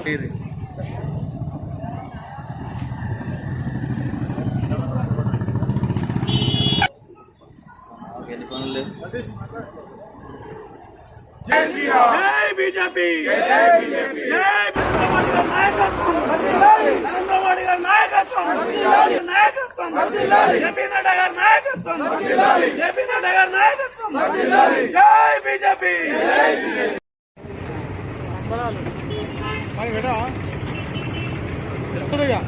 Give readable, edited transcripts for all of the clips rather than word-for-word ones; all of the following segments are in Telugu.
जय बीजेपी जय नायकत्వం చంద్రబాబు గారి నాయకత్వం జేపీ నడ్డా గారి నాయకత్వం జేపీ నడ్డా గారి నాయకత్వం జై बीजेपी చెప్తున్నా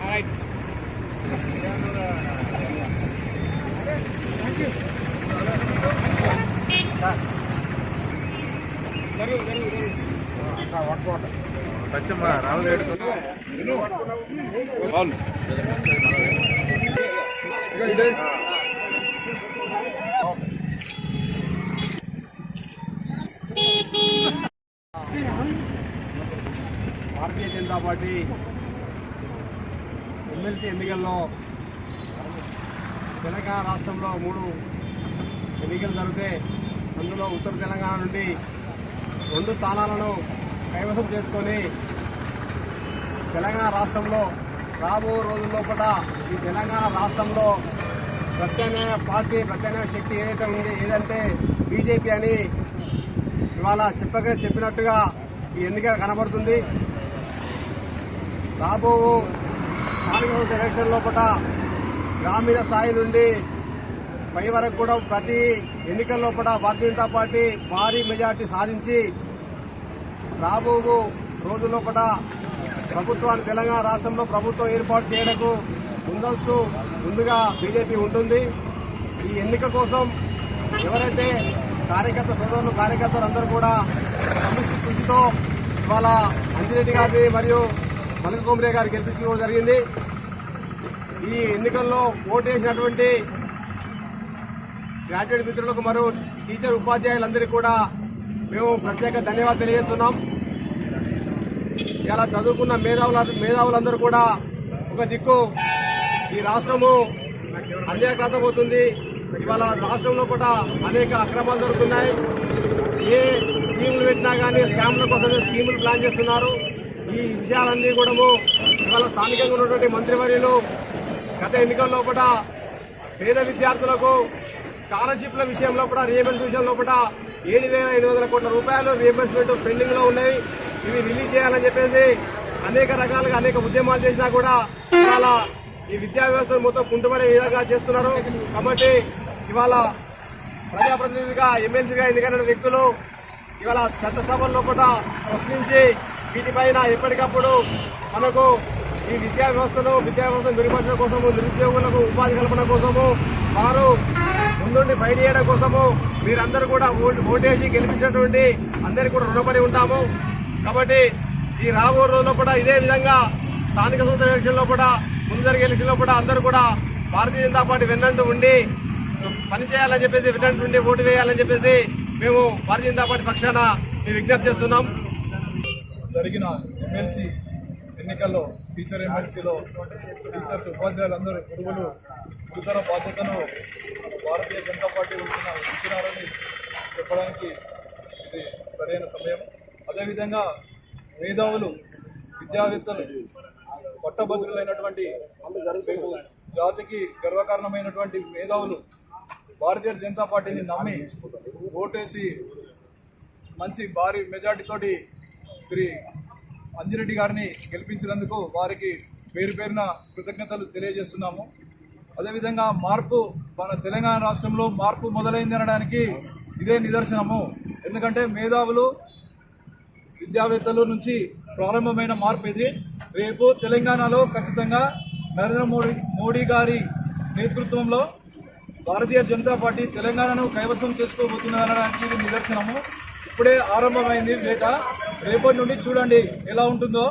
రైట్ పశ్చిమ రామదేడు భారతీయ జనతా పార్టీ ఎమ్మెల్సీ ఎన్నికల్లో తెలంగాణ రాష్ట్రంలో 3 ఎన్నికలు జరిగితే అందులో ఉత్తర తెలంగాణ నుండి 2 స్థానాలను కైవసం చేసుకొని తెలంగాణ రాష్ట్రంలో రాబో రోజుల్లో కూడా ఈ తెలంగాణ రాష్ట్రంలో ప్రత్యామ్నాయ పార్టీ ప్రత్యామ్నాయ శక్తి ఏదంటే బీజేపీ అని ఇవాళ చెప్పినట్టుగా ఈ ఎన్నిక కనబడుతుంది. రాబో స్థానిక సంస్థల ఎలక్షన్ లోపల గ్రామీణ స్థాయి నుండి పై వరకు కూడా ప్రతి ఎన్నికల్లో కూడా భారతీయ జనతా పార్టీ భారీ మెజార్టీ సాధించి రాబో రోజుల్లో కూడా ప్రభుత్వాన్ని తెలంగాణ రాష్ట్రంలో ప్రభుత్వం ఏర్పాటు చేయడానికి ముందుగా బీజేపీ ఉంటుంది. ఈ ఎన్నిక కోసం ఎవరైతే కార్యకర్తలు అందరూ కూడా సమిష్టి కృషితో ఇవాళ అంజిరెడ్డి గారిని మరియు మల్లిక కొమరే గారు గెలిపించుకోవడం జరిగింది. ఈ ఎన్నికల్లో ఓటు వేసినటువంటి గ్రాడ్యుయేట్ మిత్రులకు మరియు టీచర్ ఉపాధ్యాయులందరికీ కూడా మేము ప్రత్యేక ధన్యవాదాలు తెలియజేస్తున్నాం. ఇలా చదువుకున్న మేధావులందరూ కూడా ఒక దిక్కు ఈ రాష్ట్రము అన్యాక్రాంతమవుతుంది. ఇవాళ రాష్ట్రంలో కూడా అనేక అక్రమాలు జరుగుతున్నాయి. ఏ స్కీములు పెట్టినా కానీ స్కామ్ల కోసమే స్కీములు ప్లాన్ చేస్తున్నారు. ఈ విషయాలన్నీ కూడా ఇవాళ స్థానికంగా ఉన్నటువంటి మంత్రివర్యులు గత ఎన్నికల్లో కూడా పేద విద్యార్థులకు స్కాలర్షిప్ల విషయంలో కూడా రీఎంబర్స్మెంట్ విషయంలో కూడా 7,800 కోట్ల రూపాయలు రీఎంబర్స్మెంట్ పెండింగ్ లో ఉన్నాయి. ఇవి రిలీజ్ చేయాలని చెప్పేసి అనేక రకాలుగా అనేక ఉద్యమాలు చేసినా కూడా ఇవాళ ఈ విద్యా వ్యవస్థను మొత్తం కుంటుపడే విధంగా చేస్తున్నారు. కాబట్టి ఇవాళ ప్రజాప్రతినిధిగా ఎమ్మెల్సీగా ఎన్నికైన వ్యక్తులు ఇవాళ చట్టసభల్లో కూడా ప్రశ్నించి వీటిపైన ఎప్పటికప్పుడు మనకు ఈ విద్యా వ్యవస్థను మెరుగుపరచడం కోసము, నిరుద్యోగులకు ఉపాధి కల్పన కోసము, వారు ముందుండి ఫైట్ చేయడం కోసము మీరందరూ కూడా ఓటేసి గెలిపించినటువంటి అందరికీ కూడా రుణపడి ఉంటాము. కాబట్టి ఈ రాబో రోజుల్లో కూడా ఇదే విధంగా స్థానిక సంస్థల ఎలక్షన్లో కూడా ముందు జరిగే ఎలక్షన్లో కూడా అందరూ కూడా భారతీయ జనతా పార్టీ వెన్నంటూ ఉండి పనిచేయాలని చెప్పేసి వెన్నంటూ ఉండి ఓటు వేయాలని చెప్పేసి మేము భారతీయ జనతా పార్టీ పక్షాన మేము విజ్ఞప్తి చేస్తున్నాం. జరిగిన ఎమ్మెల్సీ ఎన్నికల్లో ఎమ్మెల్సీలో టీచర్స్ ఉపాధ్యాయులందరూ గురువులు గురుతర బాధ్యతను భారతీయ జనతా పార్టీ ఉంచినారని చెప్పడానికి ఇది సరైన సమయం. అదేవిధంగా మేధావులు విద్యావేత్తలు పట్టభద్రులైనటువంటి జాతికి గర్వకారణమైనటువంటి మేధావులు భారతీయ జనతా పార్టీని నమ్మి ఓటేసి మంచి భారీ మెజార్టీతోటి శ్రీ అంజిరెడ్డి గారిని గెలిపించినందుకు వారికి పేరు పేరున కృతజ్ఞతలు తెలియజేస్తున్నాము. అదేవిధంగా మన తెలంగాణ రాష్ట్రంలో మార్పు మొదలైంది అనడానికి ఇదే నిదర్శనము. ఎందుకంటే మేధావులు విద్యావేత్తల నుంచి ప్రారంభమైన మార్పు ఇది. రేపు తెలంగాణలో ఖచ్చితంగా నరేంద్ర మోడీ గారి నేతృత్వంలో భారతీయ జనతా పార్టీ తెలంగాణను కైవసం చేసుకోబోతున్నదనడానికి ఇది నిదర్శనము. ఇప్పుడే ఆరంభమైంది వేట. రేపటి నుండి చూడండి ఎలా ఉంటుందో.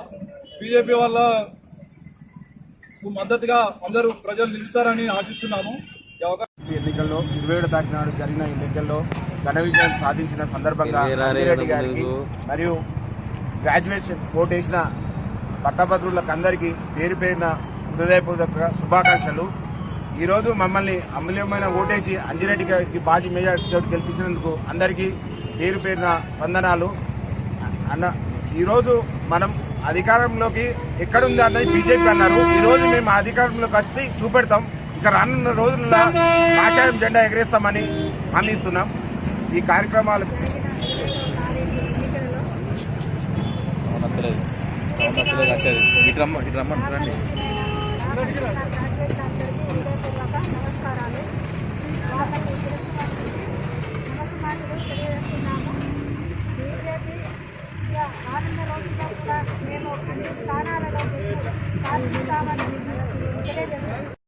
బీజేపీ వాళ్ళ మద్దతుగా అందరూ ప్రజలు నిలుస్తారని ఆశిస్తున్నాము. ఎన్నికల్లో 27 తారీఖు నాడు జరిగిన ఎన్నికల్లో ఘన విజయం సాధించిన సందర్భంగా అంజిరెడ్డి గారికి మరియు గ్రాడ్యుయేషన్ ఓటేసిన పట్టభద్రులకు అందరికీ పేరు పేరున హృదయపూర్వక శుభాకాంక్షలు. ఈరోజు మమ్మల్ని అమూల్యమైన ఓటేసి అంజిరెడ్డి గారికి భారీ మెజార్టీతో గెలిపించినందుకు అందరికీ పేరు పేరున వందనాలు అన్న. ఈరోజు మనం అధికారంలోకి ఎక్కడుంది అన్నది బీజేపీ అన్నారు. ఈరోజు మేము అధికారంలోకి వచ్చి చూపెడతాం. ఇక రానున్న రోజుల్లో కాషాయం జెండా ఎగరేస్తామని హామీ ఇస్తున్నాం. ఈ కార్యక్రమాలు రానున్న రోజుల్లో కూడా మేము అన్ని స్థానాలలో సాధిస్తామని తెలియజేస్తున్నాం.